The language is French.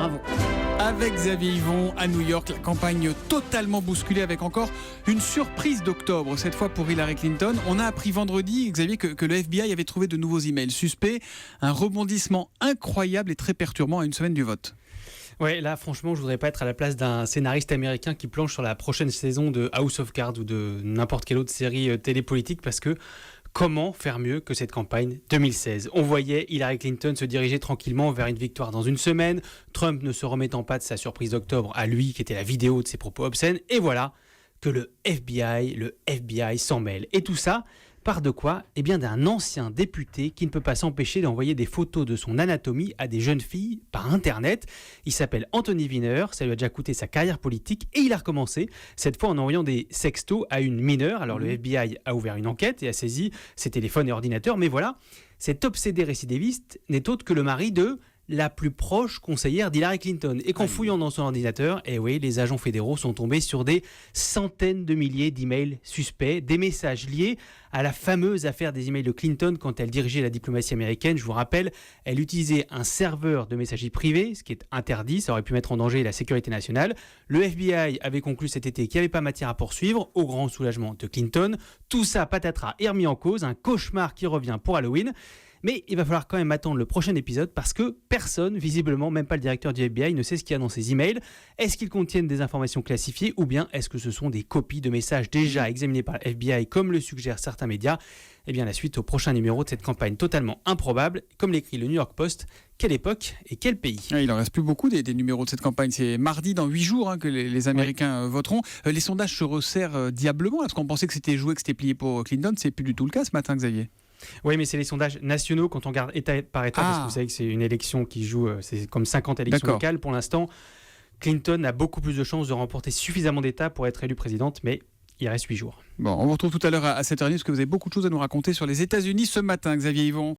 Bravo. Avec Xavier Yvon à New York, la campagne totalement bousculée avec encore une surprise d'octobre, cette fois pour Hillary Clinton. On a appris vendredi, Xavier, que le FBI avait trouvé de nouveaux emails suspects. Un rebondissement incroyable et très perturbant à une semaine du vote. Ouais, là, franchement, je voudrais pas être à la place d'un scénariste américain qui planche sur la prochaine saison de House of Cards ou de n'importe quelle autre série télépolitique, parce que comment faire mieux que cette campagne 2016 ? On voyait Hillary Clinton se diriger tranquillement vers une victoire dans une semaine, Trump ne se remettant pas de sa surprise d'octobre à lui, qui était la vidéo de ses propos obscènes, et voilà que le FBI s'en mêle. Et tout ça part de quoi ? Eh bien d'un ancien député qui ne peut pas s'empêcher d'envoyer des photos de son anatomie à des jeunes filles par Internet. Il s'appelle Anthony Weiner, ça lui a déjà coûté sa carrière politique et il a recommencé, cette fois en envoyant des sextos à une mineure. Alors le FBI a ouvert une enquête et a saisi ses téléphones et ordinateurs, mais voilà, cet obsédé récidiviste n'est autre que le mari de la plus proche conseillère d'Hillary Clinton. Et qu'en fouillant dans son ordinateur, les agents fédéraux sont tombés sur des centaines de milliers d'emails suspects, des messages liés à la fameuse affaire des emails de Clinton quand elle dirigeait la diplomatie américaine. Je vous rappelle, elle utilisait un serveur de messagerie privée, ce qui est interdit, ça aurait pu mettre en danger la sécurité nationale. Le FBI avait conclu cet été qu'il n'y avait pas matière à poursuivre, au grand soulagement de Clinton. Tout ça, patatras, est remis en cause, un cauchemar qui revient pour Halloween. Mais il va falloir quand même attendre le prochain épisode parce que personne, visiblement, même pas le directeur du FBI, ne sait ce qu'il y a dans ces emails. Est-ce qu'ils contiennent des informations classifiées ou bien est-ce que ce sont des copies de messages déjà examinés par le FBI comme le suggèrent certains médias ? Eh bien, la suite au prochain numéro de cette campagne totalement improbable. Comme l'écrit le New York Post, quelle époque et quel pays ? Il n'en reste plus beaucoup des numéros de cette campagne. C'est mardi, dans 8 jours, que les Américains voteront. Les sondages se resserrent diablement. Est-ce qu'on pensait que c'était joué, que c'était plié pour Clinton ? C'est plus du tout le cas ce matin, Xavier. Oui, mais c'est les sondages nationaux quand on regarde État par État, parce que vous savez que c'est une élection qui joue, c'est comme 50 élections locales. Pour l'instant, Clinton a beaucoup plus de chances de remporter suffisamment d'États pour être élue présidente, mais il reste 8 jours. Bon, on vous retrouve tout à l'heure à 7h30 parce que vous avez beaucoup de choses à nous raconter sur les États-Unis ce matin, Xavier Yvon.